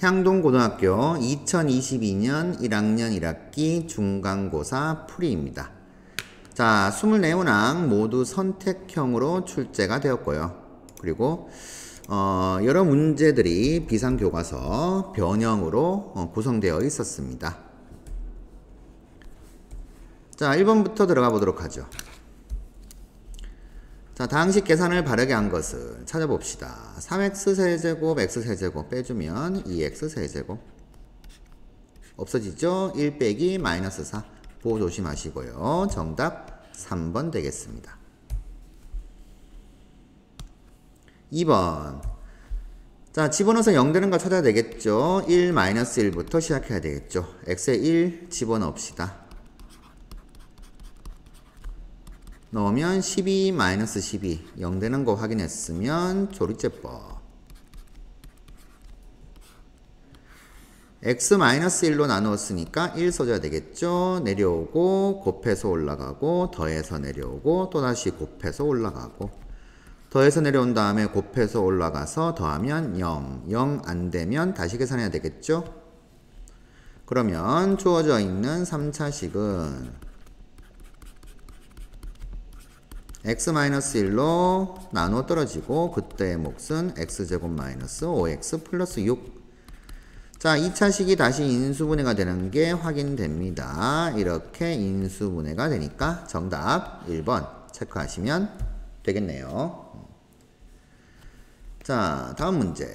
향동고등학교 2022년 1학년 1학기 중간고사 풀이입니다. 자, 24문항 모두 선택형으로 출제가 되었고요. 그리고 여러 문제들이 비상교과서 변형으로 구성되어 있었습니다. 자, 1번부터 들어가 보도록 하죠. 자, 다항식 계산을 바르게 한 것을 찾아봅시다. 3x세제곱 x세제곱 빼주면 2x세제곱 없어지죠? 1 빼기 마이너스 4 보호 조심하시고요. 정답 3번 되겠습니다. 2번. 자, 집어넣어서 0 되는 거 찾아야 되겠죠? 1 마이너스 1부터 시작해야 되겠죠? x에 1 집어넣읍시다. 넣으면 12 마이너스 12 0 되는 거 확인했으면 조리제법. x 마이너스 1로 나누었으니까 1 써줘야 되겠죠. 내려오고 곱해서 올라가고 더해서 내려오고 또다시 곱해서 올라가고 더해서 내려온 다음에 곱해서 올라가서 더하면 0 0 안되면 다시 계산해야 되겠죠. 그러면 주어져 있는 3차식은 x-1로 나누어 떨어지고 그때의 몫은 x제곱 마이너스 5x 플러스 6. 자, 2차식이 다시 인수분해가 되는 게 확인됩니다. 이렇게 인수분해가 되니까 정답 1번 체크하시면 되겠네요. 자, 다음 문제.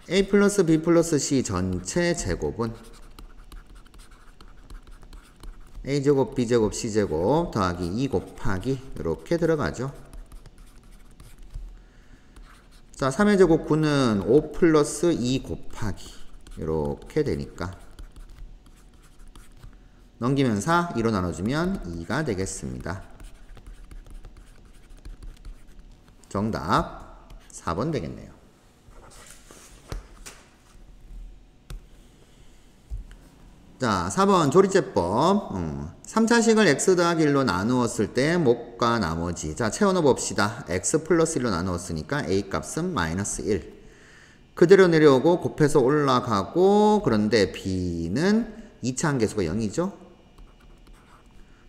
a 플러스 b 플러스 c 전체 제곱은 a제곱, b제곱, c제곱 더하기 2 곱하기 이렇게 들어가죠. 자, 3의 제곱 9는 5 플러스 2 곱하기 이렇게 되니까 넘기면 4, 2로 나눠주면 2가 되겠습니다. 정답 4번 되겠네요. 자, 4번 조리제법. 3차식을 x 더하기 1로 나누었을 때 몫과 나머지. 자, 채워넣어 봅시다. x 플러스 1로 나누었으니까 a 값은 마이너스 1. 그대로 내려오고 곱해서 올라가고 그런데 b는 2차 함계수가 0이죠.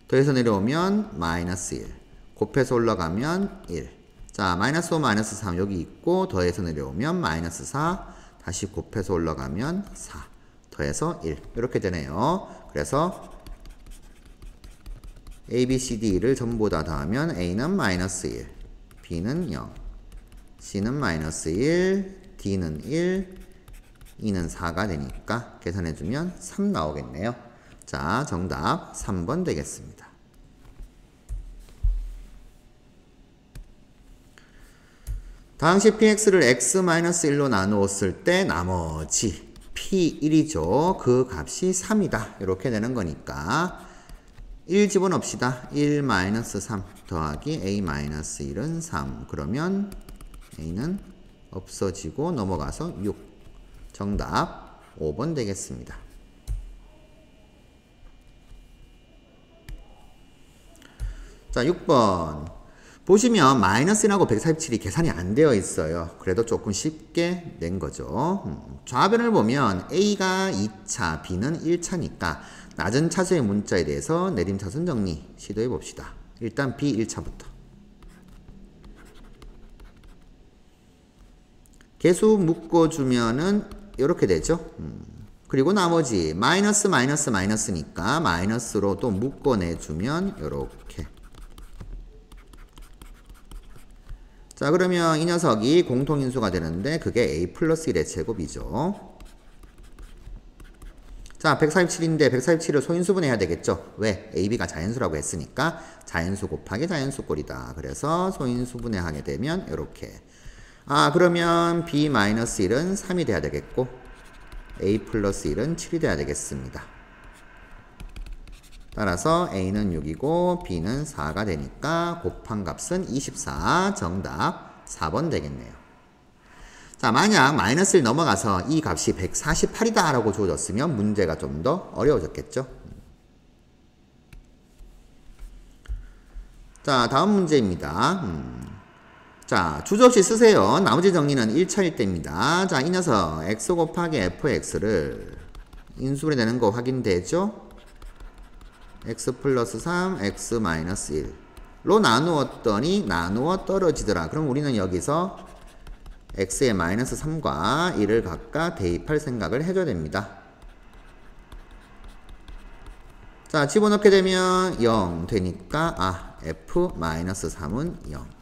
더해서 내려오면 마이너스 1. 곱해서 올라가면 1. 자, 마이너스 5, 마이너스 3 여기 있고 더해서 내려오면 마이너스 4. 다시 곱해서 올라가면 4. 더해서 1 이렇게 되네요. 그래서 A, B, C, D를 전부 다 더하면 A는 마이너스 1, B는 0, C는 마이너스 1, D는 1, E는 4가 되니까 계산해주면 3 나오겠네요. 자, 정답 3번 되겠습니다. 다항식 px를 x-1로 나누었을 때 나머지 P1이죠. 그 값이 3이다. 이렇게 되는 거니까 1 집어넣읍시다. 1 마이너스 3 더하기 A 마이너스 1은 3. 그러면 A는 없어지고 넘어가서 6. 정답 5번 되겠습니다. 자, 6번. 보시면 마이너스 1하고 147이 계산이 안 되어 있어요. 그래도 조금 쉽게 낸 거죠. 좌변을 보면 A가 2차, B는 1차니까 낮은 차수의 문자에 대해서 내림차순 정리 시도해 봅시다. 일단 B 1차부터. 계수 묶어주면은 이렇게 되죠. 그리고 나머지 마이너스 마이너스 마이너스니까 마이너스로 또 묶어내주면 이렇게. 자, 그러면 이 녀석이 공통인수가 되는데 그게 a 플러스 1의 제곱이죠. 자, 147인데 147을 소인수분해야 되겠죠. 왜? a, b가 자연수라고 했으니까 자연수 곱하기 자연수 꼴이다. 그래서 소인수분해하게 되면 이렇게. 아, 그러면 b 마이너스 1은 3이 돼야 되겠고 a 플러스 1은 7이 돼야 되겠습니다. 따라서 A는 6이고 B는 4가 되니까 곱한 값은 24. 정답 4번 되겠네요. 자, 만약 마이너스 1 넘어가서 이 값이 148이다 라고 주어졌으면 문제가 좀 더 어려워졌겠죠. 자, 다음 문제입니다. 자, 주저없이 쓰세요. 나머지 정리는 1차일 때입니다. 자, 이 녀석 x 곱하기 fx를 인수분해 되는 거 확인되죠? x 플러스 3, x 마이너스 1로 나누었더니 나누어 떨어지더라. 그럼 우리는 여기서 x의 마이너스 3과 1을 각각 대입할 생각을 해줘야 됩니다. 자, 집어넣게 되면 0 되니까 f 마이너스 3은 0.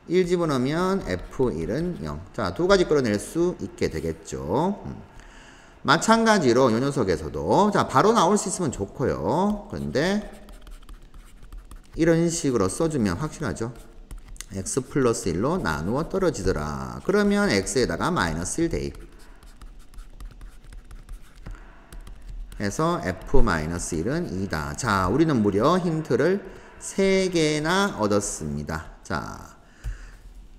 1 집어넣으면 f1은 0. 자, 두 가지 끌어낼 수 있게 되겠죠. 마찬가지로 요 녀석에서도 자, 바로 나올 수 있으면 좋고요. 그런데 이런 식으로 써주면 확실하죠. x 플러스 1로 나누어 떨어지더라. 그러면 x에다가 마이너스 1 대입 해서 f-1은 2다. 자, 우리는 무려 힌트를 3개나 얻었습니다. 자,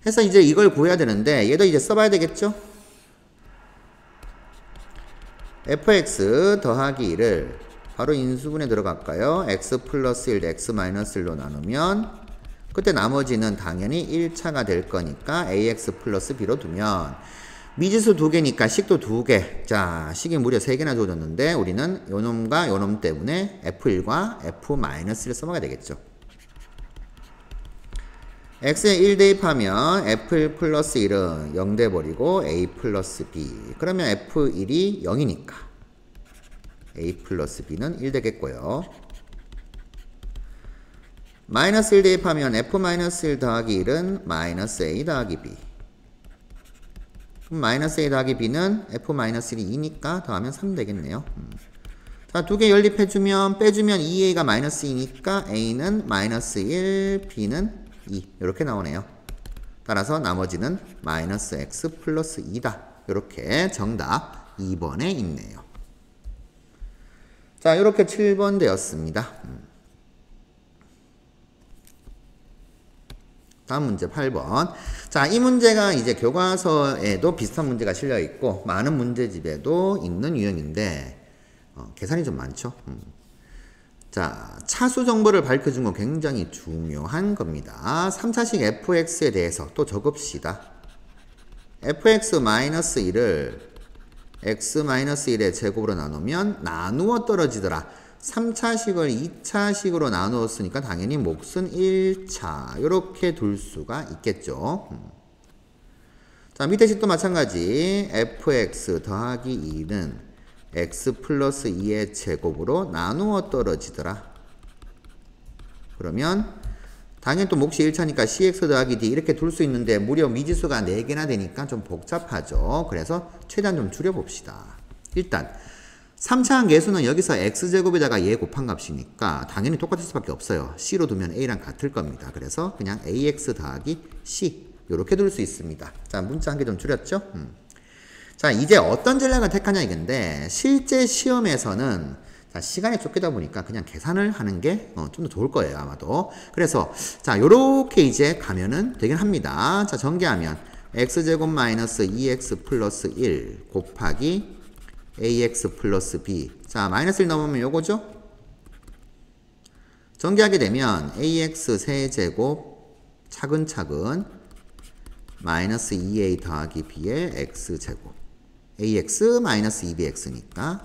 해서 이제 이걸 구해야 되는데 얘도 이제 써봐야 되겠죠? fx 더하기 1을 바로 인수분해 들어갈까요? x 플러스 1 x 마이너스 1로 나누면 그때 나머지는 당연히 1차가 될 거니까 ax 플러스 b로 두면 미지수 2개니까 식도 2개. 자, 식이 무려 3개나 주어졌는데 우리는 요놈과 요놈 때문에 f1과 f-1을 써먹어야 되겠죠. x에 1 대입하면 f1 플러스 1은 0 돼버리고 a 플러스 b. 그러면 f1이 0이니까 a 플러스 b는 1 되겠고요. 마이너스 1 대입하면 f-1 더하기 1은 마이너스 a 더하기 b. 그럼 마이너스 a 더하기 b는 f-1이 2니까 더하면 3 되겠네요. 자, 2개 연립해주면 빼주면 2a가 마이너스 2니까 a는 마이너스 1, b는 2 이렇게 나오네요. 따라서 나머지는 마이너스 x 플러스 2다. 이렇게 정답 2번에 있네요. 자, 이렇게 7번 되었습니다. 다음 문제 8번. 자, 이 문제가 이제 교과서에도 비슷한 문제가 실려 있고 많은 문제집에도 있는 유형인데 계산이 좀 많죠. 자, 차수 정보를 밝혀준 거 굉장히 중요한 겁니다. 3차식 fx에 대해서 또 적읍시다. fx-1을 x-1의 제곱으로 나누면 나누어 떨어지더라. 3차식을 2차식으로 나누었으니까 당연히 몫은 1차 이렇게 둘 수가 있겠죠. 자, 밑에 식도 마찬가지 fx 더하기 2는 x 플러스 2의 제곱으로 나누어 떨어지더라. 그러면 당연히 또 몫이 1차니까 cx 더하기 d 이렇게 둘 수 있는데 무려 미지수가 4개나 되니까 좀 복잡하죠. 그래서 최대한 좀 줄여봅시다. 일단 3차항 계수는 여기서 x제곱에다가 얘 곱한 값이니까 당연히 똑같을 수밖에 없어요. c로 두면 a랑 같을 겁니다. 그래서 그냥 ax 더하기 c 이렇게 둘 수 있습니다. 자, 문자 한 개 좀 줄였죠? 자, 이제 어떤 전략을 택하냐 이건데 실제 시험에서는 자, 시간이 쫓기다 보니까 그냥 계산을 하는 게 좀 더 좋을 거예요, 아마도. 그래서 자, 요렇게 이제 가면은 되긴 합니다. 자, 전개하면 x제곱 마이너스 2x 플러스 1 곱하기 ax 플러스 b. 자, 마이너스 1 넘으면 요거죠? 전개하게 되면 ax 세제곱 차근차근 마이너스 2a 더하기 b의 x제곱. ax 마이너스 2bx니까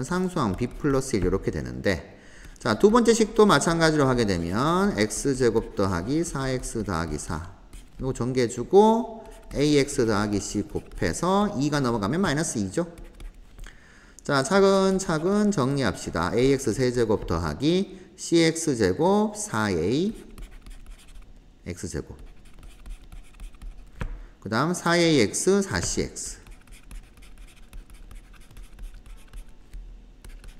상수항 b 플러스 1 이렇게 되는데 자, 두 번째 식도 마찬가지로 하게 되면 x제곱 더하기 4x 더하기 4 요거 전개해주고 ax 더하기 c 곱해서 2가 넘어가면 마이너스 2죠. 자, 차근차근 정리합시다. ax 세제곱 더하기 cx제곱 4a x제곱 그 다음 4ax 4cx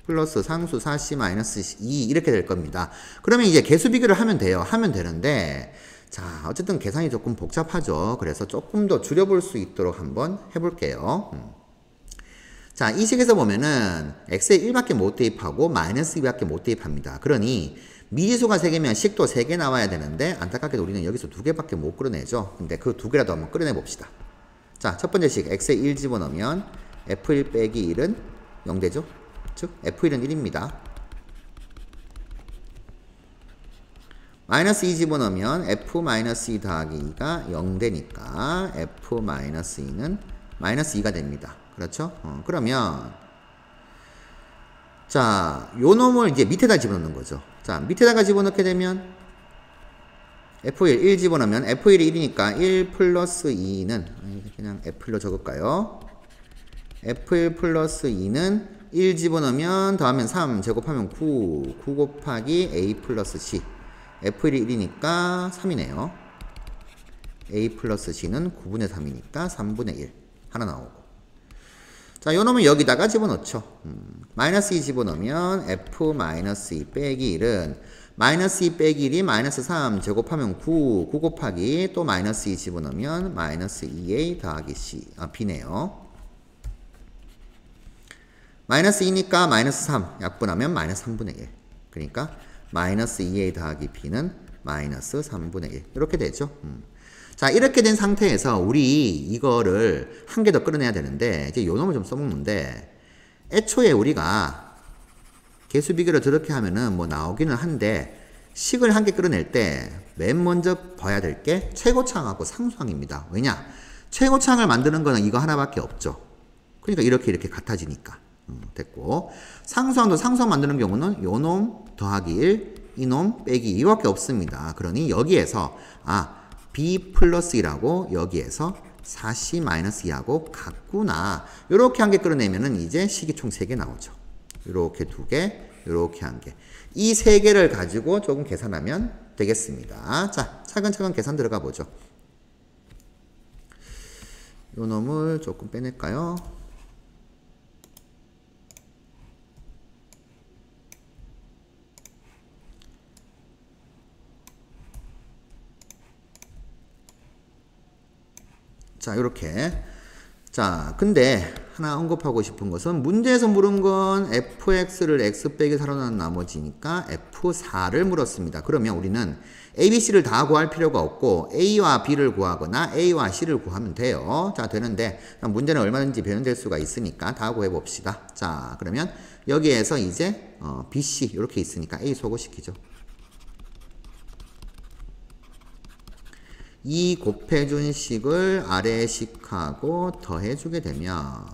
플러스 상수 4c 마이너스 2 이렇게 될 겁니다. 그러면 이제 개수 비교를 하면 돼요. 하면 되는데 자, 어쨌든 계산이 조금 복잡하죠. 그래서 조금 더 줄여볼 수 있도록 한번 해볼게요. 자, 이 식에서 보면은 x에 1밖에 못 대입하고 마이너스 2밖에 못 대입합니다. 그러니 미지수가 3개면 식도 3개 나와야 되는데 안타깝게도 우리는 여기서 2개밖에 못 끌어내죠. 근데 그 2개라도 한번 끌어내 봅시다. 자, 첫 번째 식 x에 1 집어넣으면 f1 빼기 1은 0 되죠. 즉 f1은 1입니다. 마이너스 2 집어넣으면 f-2 더하기 2가 0 되니까 f-2는 마이너스 2가 됩니다. 그렇죠? 그러면 자, 요 놈을 이제 밑에다 집어넣는 거죠. 자, 밑에다가 집어넣게 되면 f1, 1 집어넣으면 f1이 1이니까 1 플러스 2는 그냥 f로 적을까요? f1 플러스 2는 1 집어넣으면 더하면 3 제곱하면 9 곱하기 a 플러스 c f1이 1이니까 3이네요. a 플러스 c는 9분의 3이니까 3분의 1 하나 나오고 자, 요 놈은 여기다가 집어넣죠. 마이너스 2 집어넣으면 f-2 빼기 1은 마이너스 2 빼기 1이 마이너스 3 제곱하면 9 곱하기 또 마이너스 2 집어넣으면 마이너스 2a 더하기 b네요. 마이너스 2니까 마이너스 3 약분하면 마이너스 3분의 1 그러니까 마이너스 2a 더하기 b는 마이너스 3분의 1 이렇게 되죠. 자, 이렇게 된 상태에서 우리 이거를 한 개 더 끌어내야 되는데 이제 요 놈을 좀 써먹는데 애초에 우리가 개수 비교를 저렇게 하면은 뭐 나오기는 한데 식을 한 개 끌어낼 때 맨 먼저 봐야 될 게 최고차항하고 상수항입니다. 왜냐? 최고차항을 만드는 거는 이거 하나밖에 없죠. 그러니까 이렇게 같아지니까 됐고 상수항도 상수항 만드는 경우는 요 놈 더하기 1 이놈 빼기 2밖에 없습니다. 그러니 여기에서 b 플러스 2라고 여기에서 4c 마이너스 2하고 같구나. 요렇게 한 개 끌어내면은 이제 식이 총 3개 나오죠. 요렇게 2개, 요렇게 1개. 이 3개를 가지고 조금 계산하면 되겠습니다. 자, 차근차근 계산 들어가 보죠. 요 놈을 조금 빼낼까요? 자, 요렇게. 자, 근데 하나 언급하고 싶은 것은 문제에서 물은 건 fx를 x 빼기 4로 나눈 나머지니까 f4를 물었습니다. 그러면 우리는 a, b, c를 다 구할 필요가 없고 a와 b를 구하거나 a와 c를 구하면 돼요. 자, 되는데 문제는 얼마든지 변형될 수가 있으니까 다 구해봅시다. 자, 그러면 여기에서 이제 b, c 이렇게 있으니까 a 소거시키죠. 2 곱해준 식을 아래 식하고 더해주게 되면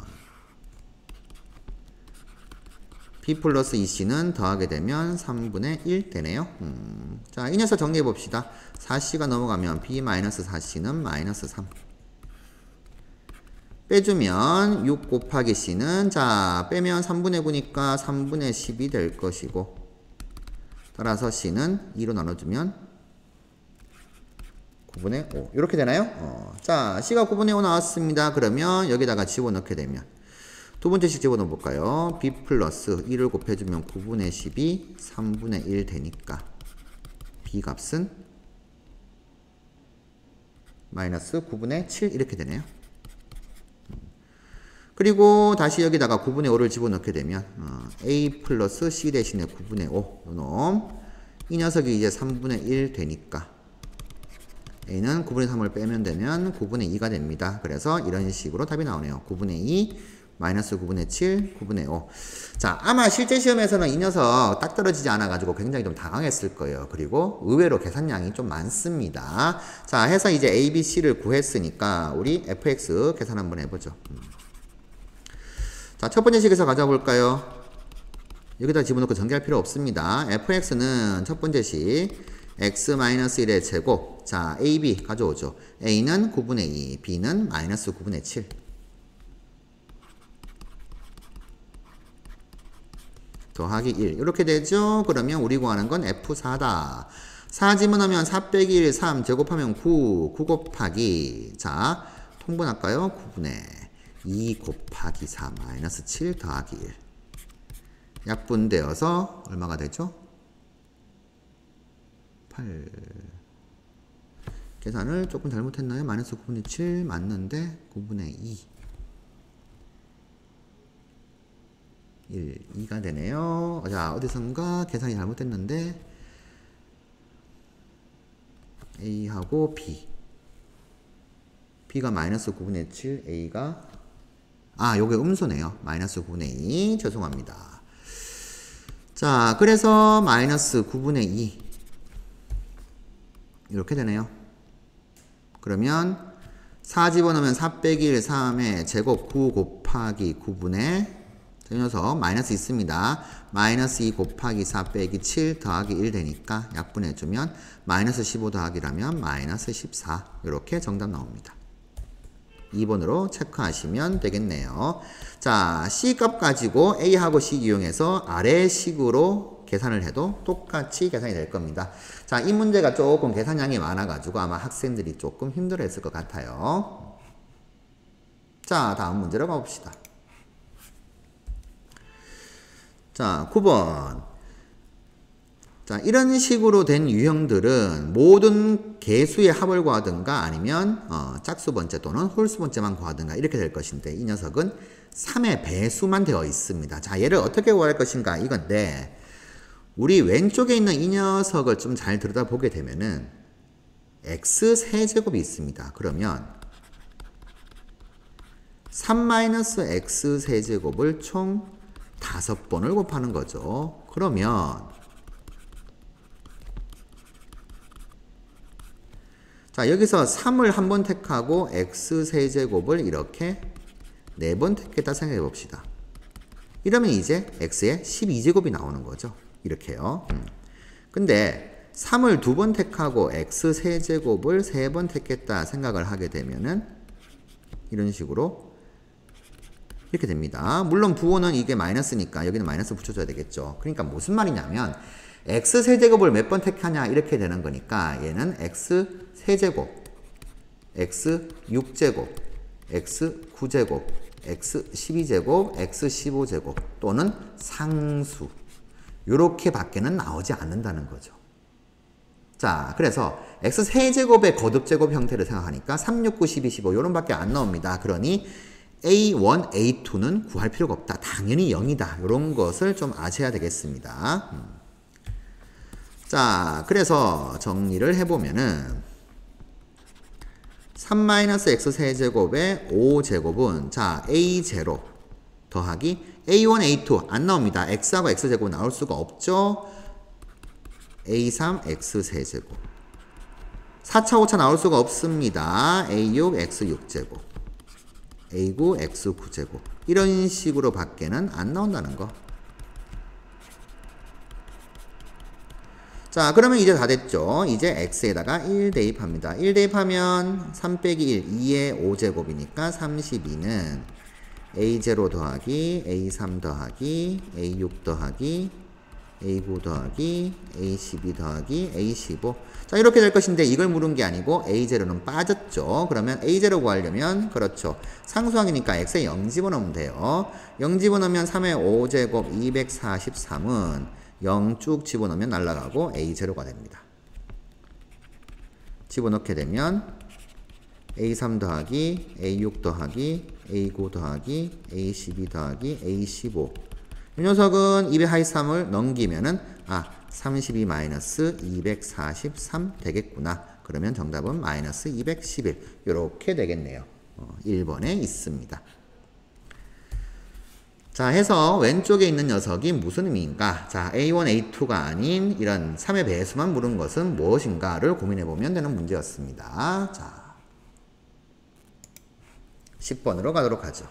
b 플러스 2c는 더하게 되면 3분의 1 되네요. 자, 이 녀석 정리해 봅시다. 4c가 넘어가면 b 마이너스 4c는 마이너스 3 빼주면 6 곱하기 c는 자 빼면 3분의 9니까 3분의 10이 될 것이고 따라서 c는 2로 나눠주면 9분의 5 이렇게 되나요? 자, c가 9분의 5 나왔습니다. 그러면 여기다가 집어넣게 되면 두 번째씩 집어넣어 볼까요? b 플러스 1을 곱해주면 9분의 10이 3분의 1 되니까 b 값은 마이너스 9분의 7 이렇게 되네요. 그리고 다시 여기다가 9분의 5를 집어넣게 되면 a 플러스 c 대신에 9분의 5 요놈 이 녀석이 이제 3분의 1 되니까 a는 9분의 3을 빼면 되면 9분의 2가 됩니다. 그래서 이런 식으로 답이 나오네요. 9분의 2 마이너스 9분의 7 9분의 5 자, 아마 실제 시험에서는 이 녀석 딱 떨어지지 않아 가지고 굉장히 좀 당황했을 거예요. 그리고 의외로 계산량이 좀 많습니다. 자, 해서 이제 a, b, c를 구했으니까 우리 fx 계산 한번 해보죠. 자, 첫 번째 식에서 가져볼까요? 여기다 집어넣고 전개할 필요 없습니다. fx는 첫 번째 식 x-1의 제곱 자, a, b 가져오죠. a는 9분의 2 b는 마이너스 9분의 7 더하기 1 이렇게 되죠. 그러면 우리 구하는 건 f4다. 4 집어넣으면 4 빼기 1 3 제곱하면 9 곱하기 자 통분할까요? 9분의 2 곱하기 4 마이너스 7 더하기 1 약분되어서 얼마가 되죠? 8 계산을 조금 잘못했나요? 마이너스 9분의 7 맞는데 9분의 2 1, 2가 되네요. 자, 어디선가 계산이 잘못됐는데 A하고 B B가 마이너스 9분의 7 A가 요게 음수네요. 마이너스 9분의 2 죄송합니다. 자, 그래서 마이너스 9분의 2 이렇게 되네요. 그러면 4 집어넣으면 4 빼기 1, 3의 제곱 9 곱하기 9분의 이 녀석 마이너스 있습니다. 마이너스 2 곱하기 4 빼기 7 더하기 1 되니까 약분해주면 마이너스 15 더하기라면 마이너스 14 이렇게 정답 나옵니다. 2번으로 체크하시면 되겠네요. 자, C값 가지고 A하고 C 이용해서 아래 식으로 계산을 해도 똑같이 계산이 될 겁니다. 자, 이 문제가 조금 계산량이 많아가지고 아마 학생들이 조금 힘들어했을 것 같아요. 자, 다음 문제로 가봅시다. 자, 9번. 자, 이런 식으로 된 유형들은 모든 개수의 합을 구하든가 아니면 짝수 번째 또는 홀수 번째만 구하든가 이렇게 될 것인데 이 녀석은 3의 배수만 되어 있습니다. 자, 얘를 어떻게 구할 것인가 이건데 우리 왼쪽에 있는 이 녀석을 좀 잘 들여다보게 되면은 x세제곱이 있습니다. 그러면 3-x세제곱을 총 5번을 곱하는 거죠. 그러면 자, 여기서 3을 한 번 택하고 x세제곱을 이렇게 4번 택했다 생각해 봅시다. 이러면 이제 x의 12제곱이 나오는 거죠. 이렇게요. 근데 3을 2번 택하고 x세제곱을 3번 택했다 생각을 하게 되면은 이런 식으로 이렇게 됩니다. 물론 부호는 이게 마이너스니까 여기는 마이너스 붙여줘야 되겠죠. 그러니까 무슨 말이냐면 x세제곱을 몇 번 택하냐 이렇게 되는 거니까 얘는 x세제곱, x6제곱, x9제곱, x12제곱, x15제곱 또는 상수 요렇게 밖에는 나오지 않는다는 거죠. 자, 그래서 x세제곱의 거듭제곱 형태를 생각하니까 3, 6, 9, 12, 15 요런 밖에 안 나옵니다. 그러니 A1, A2는 구할 필요가 없다. 당연히 0이다. 이런 것을 좀 아셔야 되겠습니다. 자, 그래서 정리를 해보면은 3-x세제곱의 5제곱은 자 A0 더하기 A1, A2 안 나옵니다. x하고 x제곱 나올 수가 없죠. A3, x세제곱 4차, 5차 나올 수가 없습니다. A6, x6제곱 A9, X9제곱 이런 식으로 밖에는 안 나온다는 거. 자, 그러면 이제 다 됐죠. 이제 X에다가 1 대입합니다. 1 대입하면 3 빼기 1, 2의 5제곱이니까 32는 A0 더하기 A3 더하기 A6 더하기 A9 더하기 A12 더하기 A15 자, 이렇게 될 것인데 이걸 물은 게 아니고 A0는 빠졌죠. 그러면 A0 구하려면 그렇죠. 상수항이니까 X에 0 집어넣으면 돼요. 0 집어넣으면 3의 5제곱 243은 0 쭉 집어넣으면 날아가고 A0가 됩니다. 집어넣게 되면 A3 더하기 A6 더하기 A9 더하기 A12 더하기 A15 이 녀석은 243을 넘기면은 32 마이너스 243 되겠구나. 그러면 정답은 마이너스 211 이렇게 되겠네요. 1번에 있습니다. 자, 해서 왼쪽에 있는 녀석이 무슨 의미인가? 자, A1, A2가 아닌 이런 3의 배수만 물은 것은 무엇인가를 고민해보면 되는 문제였습니다. 자, 10번으로 가도록 하죠.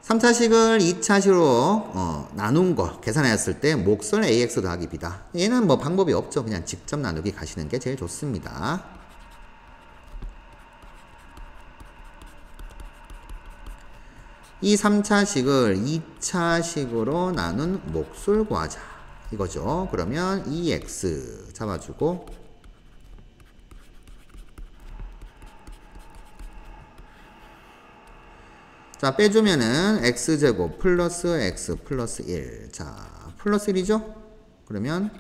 3차식을 2차식으로 나눈 거 계산했을 때 목설 AX 더하기 B다. 얘는 뭐 방법이 없죠. 그냥 직접 나누기 가시는 게 제일 좋습니다. 이 3차식을 2차식으로 나눈 목술 구하자. 이거죠. 그러면 2x 잡아주고 자, 빼주면은 x제곱 플러스 x 플러스 1. 자, 플러스 1이죠? 그러면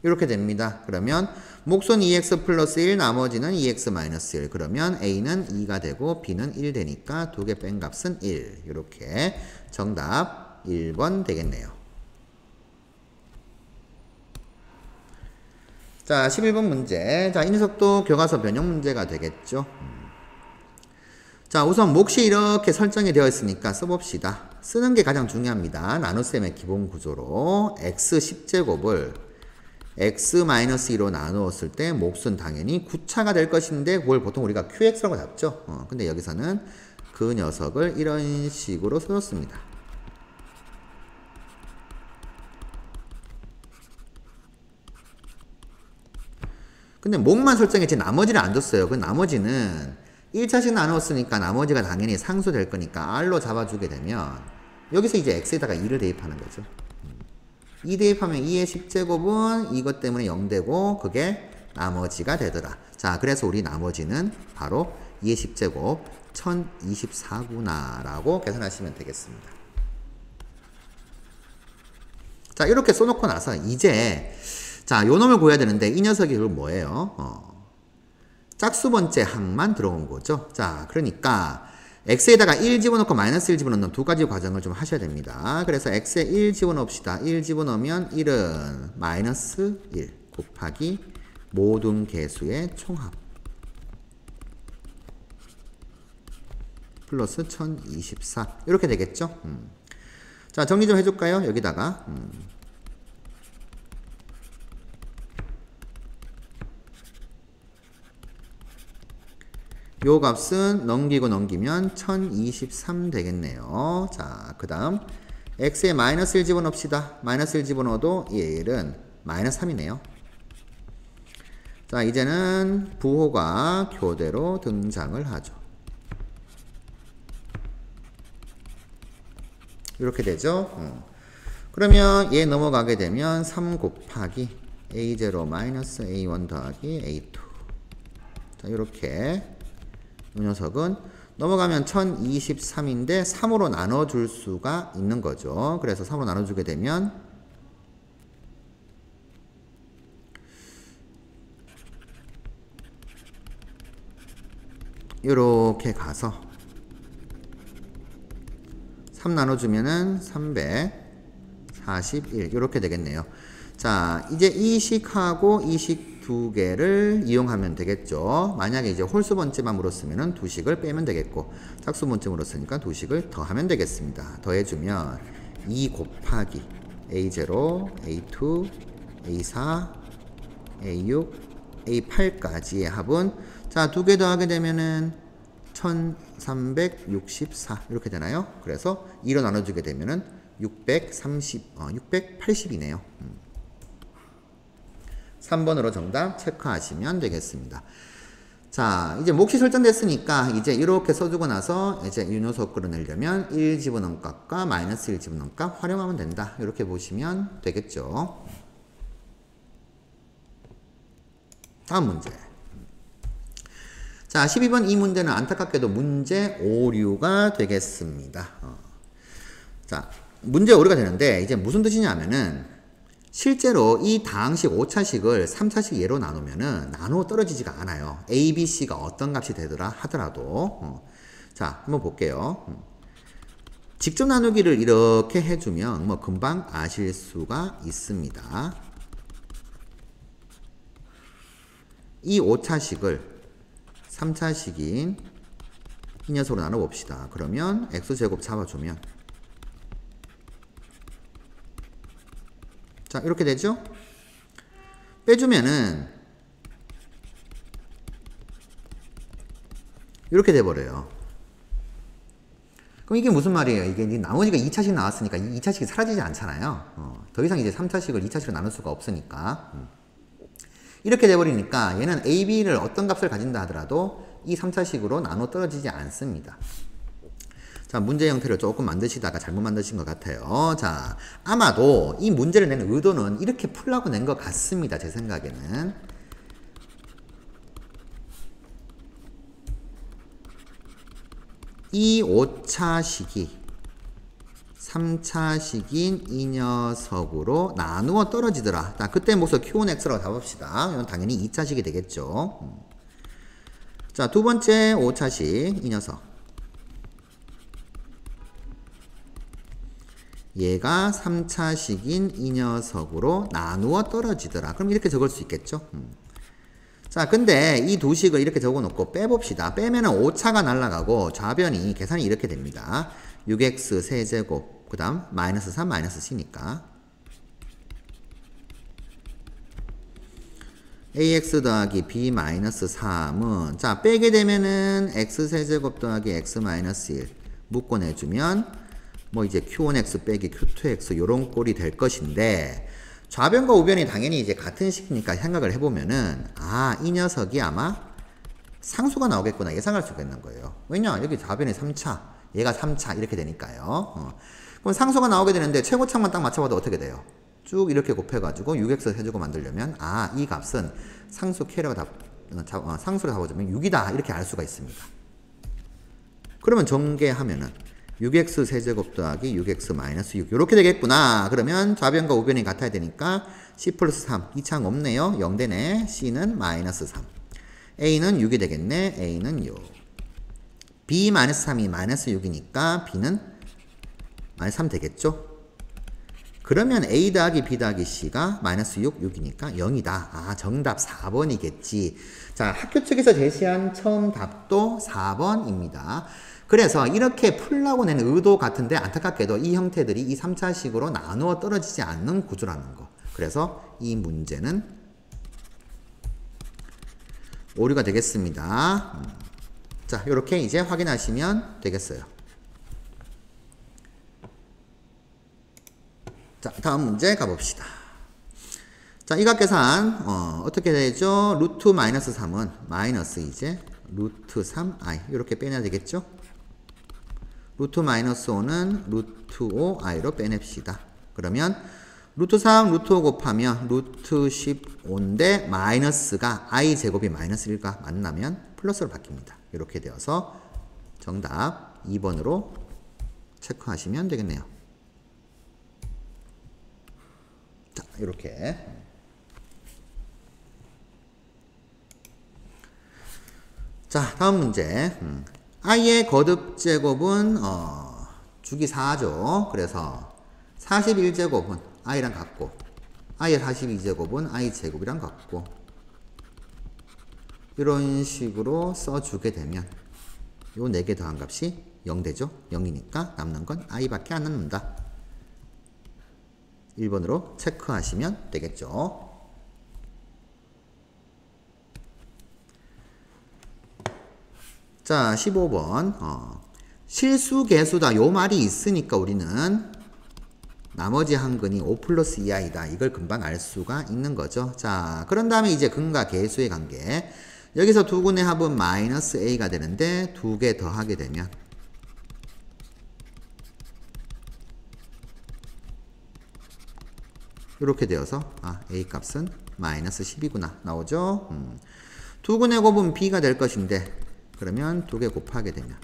이렇게 됩니다. 그러면 목선 2x 플러스 1 나머지는 2x 마이너스 1 그러면 a는 2가 되고 b는 1 되니까 두 개 뺀 값은 1 이렇게 정답 1번 되겠네요. 자, 11번 문제. 자, 이 녀석도 교과서 변형 문제가 되겠죠. 자, 우선 몫이 이렇게 설정이 되어 있으니까 써봅시다. 쓰는 게 가장 중요합니다. 나눗셈의 기본 구조로 x 10제곱을 x-2로 나누었을 때 몫은 당연히 9차가 될 것인데 그걸 보통 우리가 qx라고 잡죠. 근데 여기서는 그 녀석을 이런 식으로 써줬습니다. 근데 몫만 설정했지 나머지를 안 줬어요. 그 나머지는 1차씩 나누었으니까 나머지가 당연히 상수될 거니까 r로 잡아주게 되면 여기서 이제 x에다가 2를 대입하는 거죠. 2 대입하면 2의 10제곱은 이것 때문에 0되고 그게 나머지가 되더라. 자, 그래서 우리 나머지는 바로 2의 10제곱 1024구나 라고 계산하시면 되겠습니다. 자, 이렇게 써놓고 나서 이제 자, 요 놈을 구해야 되는데 이 녀석이 그걸 뭐예요? 짝수 번째 항만 들어온 거죠. 자, 그러니까 x에다가 1 집어넣고 마이너스 1 집어넣는 두 가지 과정을 좀 하셔야 됩니다. 그래서 x에 1 집어넣읍시다. 1 집어넣으면 1은 마이너스 1 곱하기 모든 개수의 총합 플러스 1024 이렇게 되겠죠. 자, 정리 좀 해줄까요? 여기다가 요 값은 넘기고 넘기면 1023 되겠네요. 자, 그 다음 x에 마이너스 1 집어넣읍시다. 마이너스 1 집어넣어도 1은 마이너스 3이네요. 자, 이제는 부호가 교대로 등장을 하죠. 이렇게 되죠. 그러면 얘 넘어가게 되면 3 곱하기 a0 마이너스 a1 더하기 a2 자, 이렇게 이 녀석은 넘어가면 1023인데 3으로 나눠줄 수가 있는 거죠. 그래서 3으로 나눠주게 되면 이렇게 가서 3 나눠주면은 341 이렇게 되겠네요. 자, 이제 이 식하고 이 식 두 개를 이용하면 되겠죠. 만약에 이제 홀수 번째만 물었으면 두 식을 빼면 되겠고 짝수 번째 물었으니까 두 식을 더하면 되겠습니다. 더해주면 2 곱하기 A0, A2, A4, A6, A8까지의 합은 자, 두 개 더하게 되면은 1364 이렇게 되나요? 그래서 2로 나눠주게 되면은 680이네요. 3번으로 정답 체크하시면 되겠습니다. 자, 이제 몫이 설정됐으니까 이제 이렇게 써주고 나서 이제 이 녀석 끌어내려면 1 집어넣은 값과 마이너스 1 집어넣은 값 활용하면 된다. 이렇게 보시면 되겠죠. 다음 문제. 자, 12번 이 문제는 안타깝게도 문제 오류가 되겠습니다. 자, 문제 오류가 되는데 이제 무슨 뜻이냐면은 실제로 이 다항식 5차식을 3차식 예로 나누면은 나누어 떨어지지가 않아요. A, B, C가 어떤 값이 되더라 하더라도. 자, 한번 볼게요. 직접 나누기를 이렇게 해주면 뭐 금방 아실 수가 있습니다. 이 5차식을 3차식인 이 녀석으로 나눠봅시다. 그러면 x제곱 잡아주면 자, 이렇게 되죠? 빼주면은 이렇게 돼버려요. 그럼 이게 무슨 말이에요? 이게 나머지가 2차식 나왔으니까 이 2차식이 사라지지 않잖아요. 더 이상 이제 3차식을 2차식으로 나눌 수가 없으니까. 이렇게 돼버리니까 얘는 A, B를 어떤 값을 가진다 하더라도 이 3차식으로 나눠 떨어지지 않습니다. 자, 문제 형태를 조금 만드시다가 잘못 만드신 것 같아요. 자, 아마도 이 문제를 내는 의도는 이렇게 풀라고 낸 것 같습니다. 제 생각에는. 이 5차식이 3차식인 이 녀석으로 나누어 떨어지더라. 자, 그때 몫을 Q1X라고 잡읍시다. 이건 당연히 2차식이 되겠죠. 자, 두 번째 5차식 이 녀석. 얘가 3차식인 이 녀석으로 나누어 떨어지더라. 그럼 이렇게 적을 수 있겠죠. 자, 근데 이 두 식을 이렇게 적어놓고 빼봅시다. 빼면은 5차가 날아가고 좌변이 계산이 이렇게 됩니다. 6x 세제곱 그 다음 마이너스 3 마이너스 c니까 ax 더하기 b 마이너스 3은 자 빼게 되면은 x 세제곱 더하기 x 마이너스 1 묶어내주면 뭐 이제 q1x 빼기 q2x 요런 꼴이 될 것인데 좌변과 우변이 당연히 이제 같은 식이니까 생각을 해보면은 아 이 녀석이 아마 상수가 나오겠구나 예상할 수가 있는 거예요. 왜냐 여기 좌변이 3차 얘가 3차 이렇게 되니까요. 그럼 상수가 나오게 되는데 최고창만 딱 맞춰봐도 어떻게 돼요? 쭉 이렇게 곱해가지고 6x 세제곱 만들려면 아 이 값은 상수 캐리어가 상수를 잡아주면 6이다 이렇게 알 수가 있습니다. 그러면 전개하면은 6x 세제곱 더하기 6x 마이너스 6 이렇게 되겠구나. 그러면 좌변과 우변이 같아야 되니까 c 플러스 3 이 창 없네요. 0 되네. c는 마이너스 3 a는 6이 되겠네. a는 6 b 마이너스 3이 마이너스 6이니까 b는 마이너스 3 되겠죠. 그러면 a 더하기 b 더하기 c가 마이너스 6, 6이니까 0이다. 아 정답 4번이겠지. 자 학교 측에서 제시한 처음 답도 4번입니다. 그래서 이렇게 풀라고 내는 의도 같은데 안타깝게도 이 형태들이 이 3차식으로 나누어 떨어지지 않는 구조라는 거. 그래서 이 문제는 오류가 되겠습니다. 자, 이렇게 이제 확인하시면 되겠어요. 자, 다음 문제 가봅시다. 자, 이 값계산 어떻게 되죠? 루트 마이너스 3은 마이너스 이제 루트 3i 이렇게 빼내야 되겠죠? 루트 마이너스 5는 루트 5i로 빼냅시다. 그러면 루트 3, 루트 5 곱하면 루트 15인데 마이너스가 i 제곱이 마이너스 1과 만나면 플러스로 바뀝니다. 이렇게 되어서 정답 2번으로 체크하시면 되겠네요. 자, 이렇게. 자, 다음 문제. i의 거듭제곱은 주기 4죠. 그래서 41제곱은 i랑 같고 i의 42제곱은 i 제곱이랑 같고 이런 식으로 써주게 되면 요 4개 더한 값이 0 되죠. 0이니까 남는 건 i밖에 안 남는다. 1번으로 체크하시면 되겠죠. 자, 15번. 실수 개수다. 요 말이 있으니까 우리는 나머지 한근이 5 플러스 2i다. 이걸 금방 알 수가 있는 거죠. 자, 그런 다음에 이제 근과 개수의 관계. 여기서 두 근의 합은 마이너스 a가 되는데 두 개 더하게 되면 이렇게 되어서 a 값은 마이너스 10이구나 나오죠. 두 근의 곱은 b가 될 것인데 그러면 두 개 곱하게 되면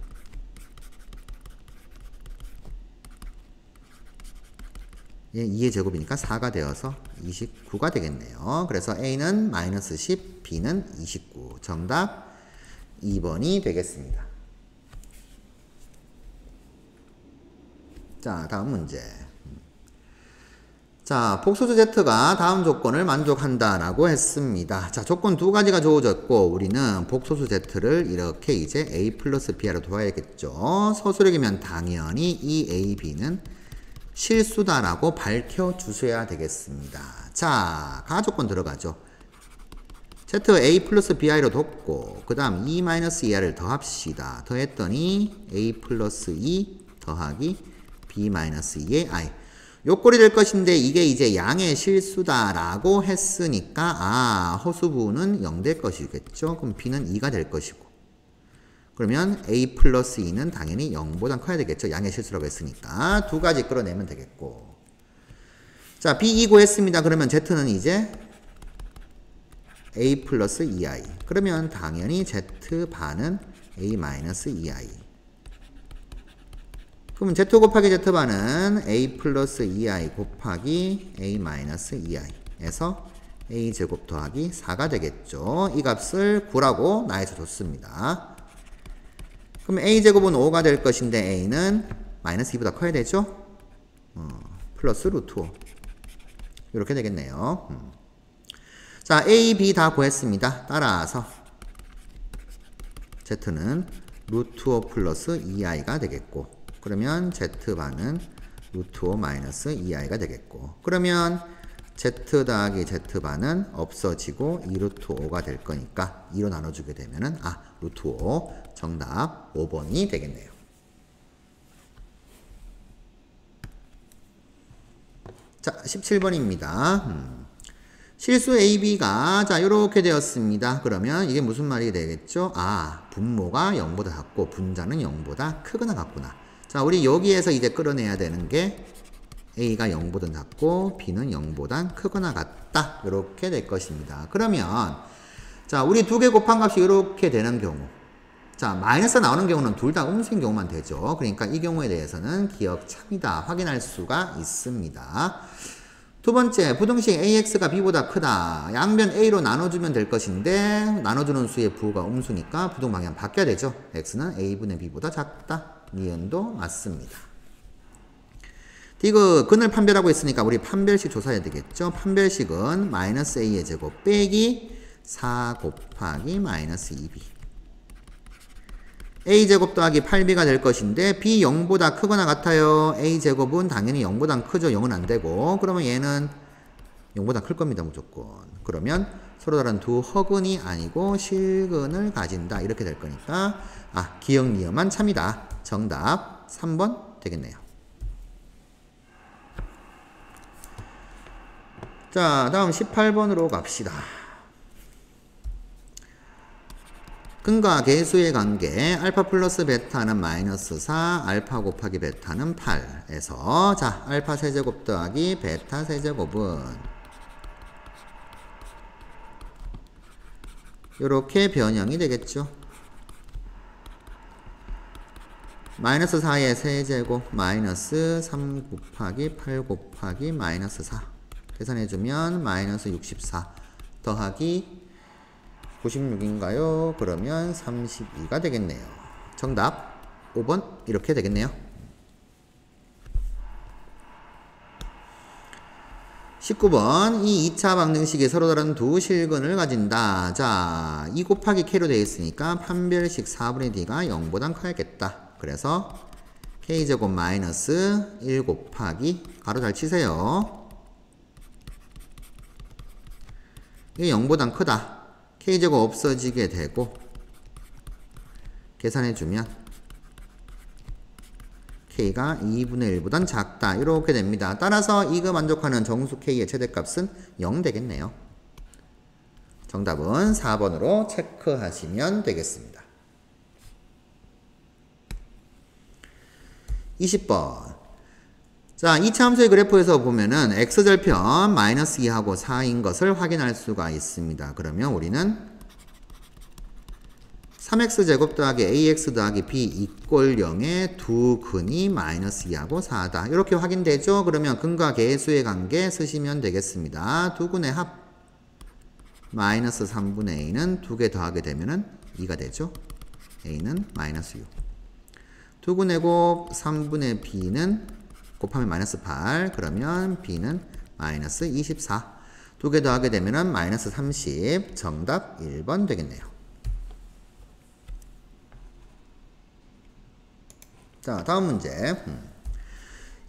얘 2의 제곱이니까 4가 되어서 29가 되겠네요. 그래서 a는 마이너스 10, b는 29. 정답 2번이 되겠습니다. 자, 다음 문제. 자, 복소수 z가 다음 조건을 만족한다라고 했습니다. 자, 조건 두 가지가 주어졌고 우리는 복소수 z를 이렇게 이제 a 플러스 b로 두어야겠죠. 서술형이면 당연히 이 a, b는 실수다라고 밝혀주셔야 되겠습니다. 자, 가조건 들어가죠. z a 플러스 bi로 뒀고 그 다음 2 마이너스 2i를 더합시다. 더했더니 a 플러스 2 더하기 b 마이너스 2의 i 요 꼴이 될 것인데 이게 이제 양의 실수다라고 했으니까 허수부는 0 될 것이겠죠. 그럼 b는 2가 될 것이고 그러면 a 플러스 2는 당연히 0보다 커야 되겠죠. 양의 실수라고 했으니까 두 가지 끌어내면 되겠고 자 b 2 구했습니다. 그러면 z는 이제 a 플러스 2i 그러면 당연히 z반은 a 마이너스 2i 그러면 z 곱하기 z반은 a 플러스 2i 곱하기 a 마이너스 2i 에서 a 제곱 더하기 4가 되겠죠. 이 값을 9라고 나에서 줬습니다. 그럼 a 제곱은 5가 될 것인데 a는 마이너스 2보다 커야 되죠. 플러스 루트 5 이렇게 되겠네요. 자 a, b 다 구했습니다. 따라서 z는 루트 5 플러스 2i가 되겠고 그러면 z반은 루트 5 마이너스 2i가 되겠고, 그러면 z 더하기 z반은 없어지고 2 루트 5가 될 거니까 2로 나눠주게 되면은 루트 5 정답 5번이 되겠네요. 자, 17번입니다. 실수 AB가 자 이렇게 되었습니다. 그러면 이게 무슨 말이 되겠죠? 분모가 0보다 작고 분자는 0보다 크거나 같구나. 자, 우리 여기에서 이제 끌어내야 되는 게 A가 0보다 작고 B는 0보다 크거나 같다. 이렇게 될 것입니다. 그러면 자, 우리 두 개 곱한 값이 이렇게 되는 경우, 자, 마이너스 나오는 경우는 둘 다 음수인 경우만 되죠. 그러니까 이 경우에 대해서는 기억 참이다 확인할 수가 있습니다. 두 번째, 부등식 AX가 B보다 크다. 양변 A로 나눠주면 될 것인데 나눠주는 수의 부호가 음수니까 부등 방향 바뀌어야 되죠. X는 A분의 B보다 작다. 니은도 맞습니다. 디귿 근을 판별하고 있으니까 우리 판별식 조사해야 되겠죠. 판별식은 마이너스 A의 제곱 빼기 4 곱하기 마이너스 2B, A제곱 더하기 8B가 될 것인데 B 0보다 크거나 같아요. A제곱은 당연히 0보다 크죠. 0은 안 되고, 그러면 얘는 0보다 클 겁니다. 무조건. 그러면 서로 다른 두 허근이 아니고 실근을 가진다. 이렇게 될 거니까 기억 니은만 참이다. 정답 3번 되겠네요. 자, 다음 18번으로 갑시다. 근과 계수의 관계 알파 플러스 베타는 마이너스 4, 알파 곱하기 베타는 8에서 자, 알파 세제곱 더하기 베타 세제곱은 이렇게 변형이 되겠죠. 마이너스 4의 세제곱 마이너스 3 곱하기 8 곱하기 마이너스 4 계산해주면 마이너스 64 더하기 96인가요? 그러면 32가 되겠네요. 정답 5번 이렇게 되겠네요. 19번 이 2차 방정식이 서로 다른 두 실근을 가진다. 자, 2 곱하기 K로 되어 있으니까 판별식 4분의 D가 0보단 커야겠다. 그래서 K제곱 마이너스 1 곱하기 가로 잘 치세요. 이게 0보단 크다. K제곱 없어지게 되고 계산해주면 K가 2분의 1보단 작다. 이렇게 됩니다. 따라서 이거 만족하는 정수 K의 최대값은 0 되겠네요. 정답은 4번으로 체크하시면 되겠습니다. 20번. 자, 이차 함수의 그래프에서 보면은 x절편 마이너스 2하고 4인 것을 확인할 수가 있습니다. 그러면 우리는 3x제곱 더하기 ax 더하기 b 이꼴 0의 두 근이 마이너스 2하고 4다. 이렇게 확인되죠? 그러면 근과 계수의 관계 쓰시면 되겠습니다. 두 근의 합 마이너스 3분의 a는 두 개 더하게 되면은 2가 되죠? a는 마이너스 6. 두 근의 곱 3분의 b는 곱하면 마이너스 8 그러면 b는 마이너스 24 두 개 더하게 되면은 마이너스 30 정답 1번 되겠네요. 자, 다음 문제.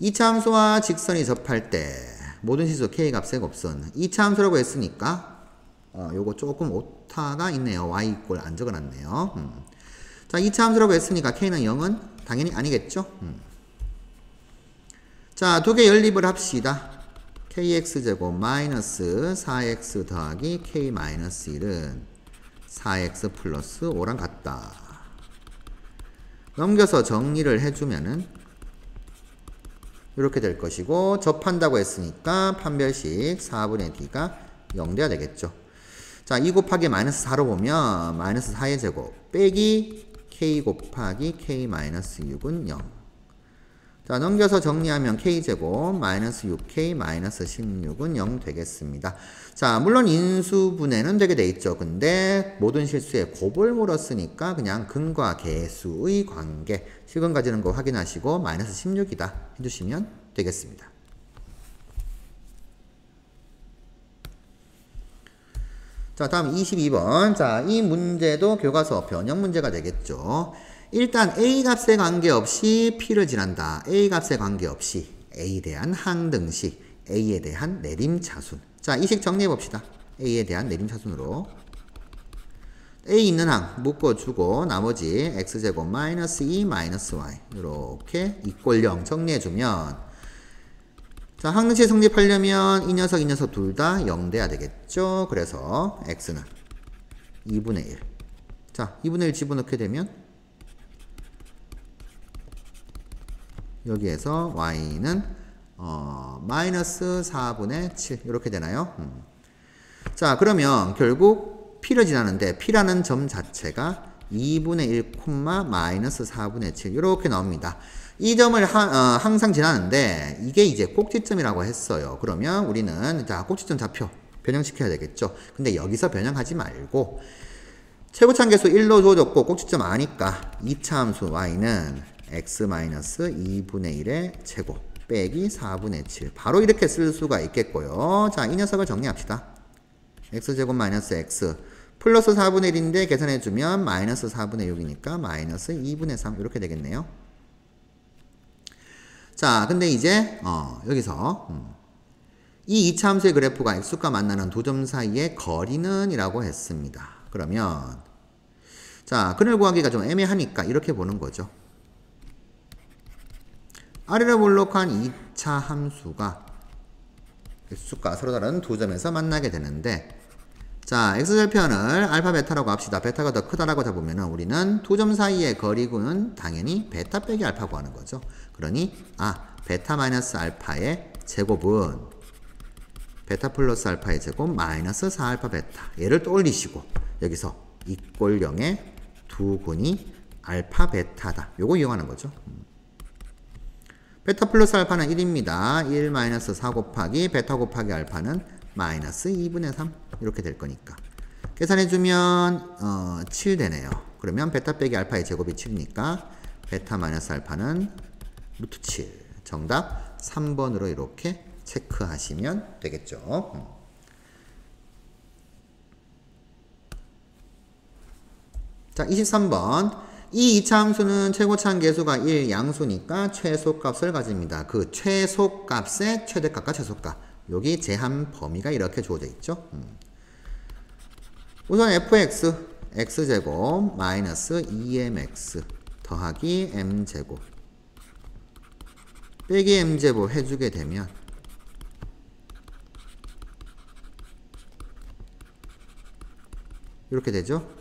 2차 함수와 직선이 접할 때 모든 시수 k 값의 곱은 2차 함수라고 했으니까 요거 조금 오타가 있네요. y 이꼴 안 적어놨네요. 자, 2차 함수라고 했으니까 k는 0은 당연히 아니겠죠. 자, 두 개 연립을 합시다. kx제곱 마이너스 4x 더하기 k 마이너스 1은 4x 플러스 5랑 같다. 넘겨서 정리를 해주면은 이렇게 될 것이고, 접한다고 했으니까 판별식 4분의 d가 0 돼야 되겠죠. 자, 2 곱하기 마이너스 4로 보면 마이너스 4의 제곱 빼기 k 곱하기 k 마이너스 6은 0. 자, 넘겨서 정리하면 k제곱 마이너스 6k 마이너스 16은 0 되겠습니다. 자, 물론 인수분해는 되게 돼 있죠. 근데 모든 실수에 곱을 물었으니까 그냥 근과 계수의 관계 실근 가지는 거 확인하시고 마이너스 16이다 해주시면 되겠습니다. 자, 다음 22번. 자, 이 문제도 교과서 변형 문제가 되겠죠. 일단 A 값에 관계없이 P를 지난다. A 값에 관계없이 A에 대한 항등식, A에 대한 내림차순. 자, 이 식 정리해 봅시다. A에 대한 내림차순으로 A 있는 항 묶어주고 나머지 x제곱 마이너스 2 마이너스 y 이렇게 이꼴 0 정리해주면 자, 항등식 성립하려면 이 녀석 둘 다 0 돼야 되겠죠. 그래서 x는 2분의 1. 자, 2분의 1 집어넣게 되면 여기에서 y는 마이너스 4분의 7 이렇게 되나요? 자, 그러면 결국 P를 지나는데 P라는 점 자체가 2분의 1, 마이너스 4분의 7 이렇게 나옵니다. 이 점을 항상 지나는데 이게 이제 꼭지점이라고 했어요. 그러면 우리는 자, 꼭지점 좌표 변형시켜야 되겠죠. 근데 여기서 변형하지 말고 최고차함계수 1로 줘줬고 꼭지점 아니까 2차 함수 y는 x-2분의 1의 제곱 빼기 4분의 7 바로 이렇게 쓸 수가 있겠고요. 자, 이 녀석을 정리합시다. x제곱 마이너스 x 플러스 4분의 1인데 계산해주면 마이너스 4분의 6이니까 마이너스 2분의 3 이렇게 되겠네요. 자, 근데 이제 여기서 이 2차 함수의 그래프가 x과 만나는 두 점 사이의 거리는 이라고 했습니다. 그러면 자, 그를 구하기가 좀 애매하니까 이렇게 보는 거죠. 아래로 볼록한 2차 함수가 x과 서로 다른 두 점에서 만나게 되는데 자, x절편을 알파 베타라고 합시다. 베타가 더 크다라고 잡으면 우리는 두 점 사이의 거리는 당연히 베타 빼기 알파 구하는 거죠. 그러니 베타 마이너스 알파의 제곱은 베타 플러스 알파의 제곱 마이너스 4알파 베타 얘를 또 올리시고 여기서 이꼴 0의 두 군이 알파 베타다. 요거 이용하는 거죠. 베타 플러스 알파는 1입니다. 1 마이너스 4 곱하기 베타 곱하기 알파는 마이너스 2분의 3 이렇게 될 거니까 계산해주면 7 되네요. 그러면 베타 빼기 알파의 제곱이 7이니까 베타 마이너스 알파는 루트 7 정답 3번으로 이렇게 체크하시면 되겠죠. 자, 23번 이 2차 함수는 최고차함 계수가 1 양수니까 최소값을 가집니다. 그 최소값의 최대값과 최소값 여기 제한 범위가 이렇게 주어져 있죠. 우선 fx x제곱 마이너스 2mx 더하기 m제곱 빼기 m제곱 해주게 되면 이렇게 되죠.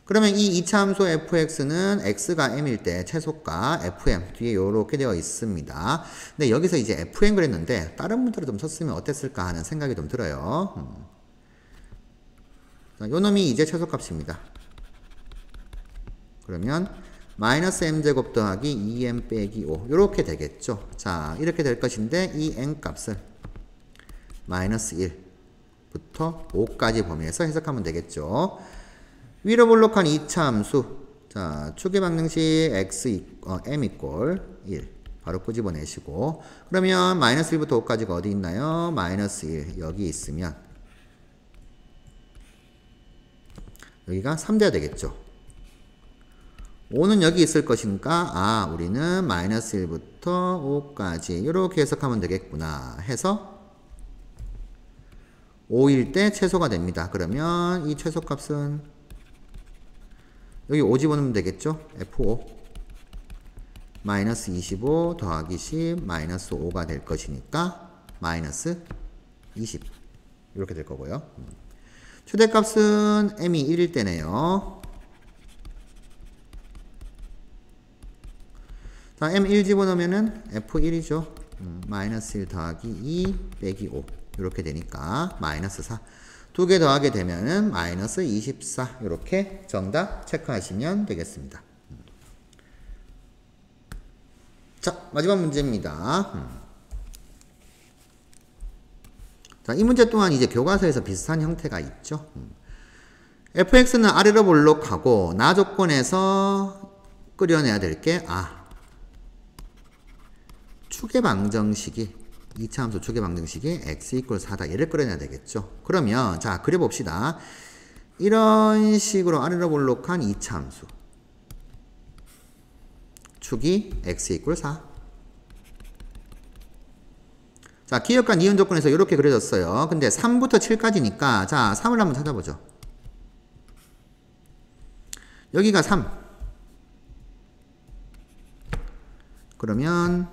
그러면 이 2차 함수 fx는 x가 m일 때 최소가 fm 뒤에 이렇게 되어 있습니다. 근데 여기서 이제 fm 그랬는데 다른 문자로 좀 썼으면 어땠을까 하는 생각이 좀 들어요. 자, 요 놈이 이제 최소값입니다. 그러면 마이너스 m제곱 더하기 2m 빼기 5 이렇게 되겠죠. 자, 이렇게 될 것인데 이 n 값을 마이너스 1부터 5까지 범위에서 해석하면 되겠죠. 위로 볼록한 2차 함수 자, 추계 방정식 m 이꼴 1 바로 끄집어내시고 그러면 마이너스 1부터 5까지가 어디 있나요? 마이너스 1 여기 있으면 여기가 3 돼야 되겠죠. 5는 여기 있을 것이니까 우리는 마이너스 1부터 5까지 이렇게 해석하면 되겠구나 해서 5일 때 최소가 됩니다. 그러면 이 최소값은 여기 5 집어넣으면 되겠죠? F5 마이너스 25 더하기 10 마이너스 5가 될 것이니까 마이너스 20 이렇게 될 거고요. 최대값은 m이 1일 때네요. 자, m1 집어넣으면은 F1이죠. 마이너스 1 더하기 2 빼기 5 이렇게 되니까 마이너스 4 두 개 더하게 되면은 마이너스 24 이렇게 정답 체크하시면 되겠습니다. 자, 마지막 문제입니다. 자, 이 문제 또한 이제 교과서에서 비슷한 형태가 있죠. fx는 아래로 볼록하고 나 조건에서 끓여내야 될 게 추계 방정식이 2차 함수 추계 방정식이 x 이퀄 4다. 얘를 끓여내야 되겠죠. 그러면 자, 그려봅시다. 이런 식으로 아래로 볼록한 2차 함수 축이 x 이퀄 4. 자, 기역과 니은 조건에서 이렇게 그려졌어요. 근데 3부터 7까지니까 자, 3을 한번 찾아보죠. 여기가 3. 그러면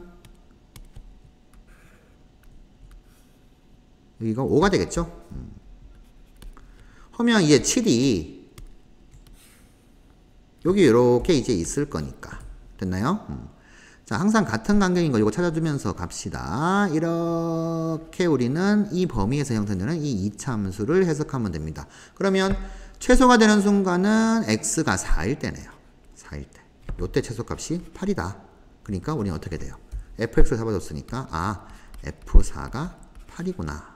여기가 5가 되겠죠? 그러면 이게 7이 여기 이렇게 이제 있을 거니까. 됐나요? 자, 항상 같은 간격인 거 이거 찾아주면서 갑시다. 이렇게 우리는 이 범위에서 형성되는 이 이차함수를 해석하면 됩니다. 그러면 최소가 되는 순간은 x가 4일 때네요. 4일 때. 요때 최소값이 8이다. 그러니까 우리는 어떻게 돼요? fx를 잡아줬으니까 아, f4가 8이구나.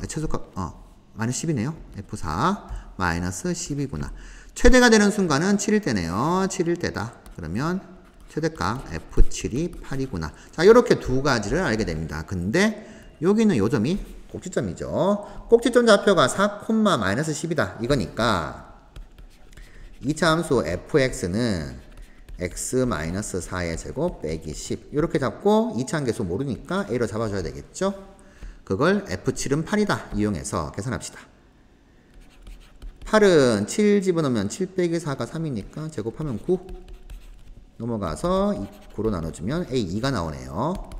최소값 마이너스 10이네요. f4 마이너스 10이구나. 최대가 되는 순간은 7일 때네요. 7일 때다. 그러면 최대값 f7이 8이구나. 자, 이렇게 두 가지를 알게 됩니다. 근데 여기는 요점이 꼭지점이죠. 꼭지점 좌표가 4, 마이너스 10이다. 이거니까 2차 함수 fx는 x-4의 제곱 빼기 10 이렇게 잡고 2차 함계수 모르니까 a로 잡아줘야 되겠죠. 그걸 f7은 8이다 이용해서 계산합시다. 8은 7 집어넣으면 7 빼기 4가 3이니까 제곱하면 9 넘어가서 9로 나눠주면 a 2가 나오네요.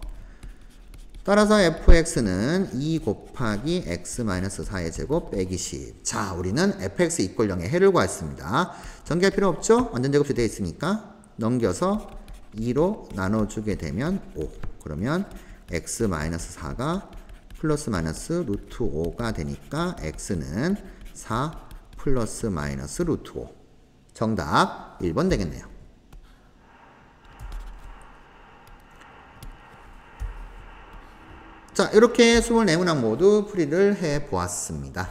따라서 fx는 2 곱하기 x-4의 제곱 빼기 10. 자, 우리는 fx 이퀄 0의 해를 구했습니다. 전개할 필요 없죠? 완전 제곱식 되어 있으니까 넘겨서 2로 나눠주게 되면 5. 그러면 x-4가 플러스 마이너스 루트 5가 되니까 x는 4 플러스 마이너스 루트 5. 정답 1번 되겠네요. 자, 이렇게 24문항 모두 풀이를 해 보았습니다.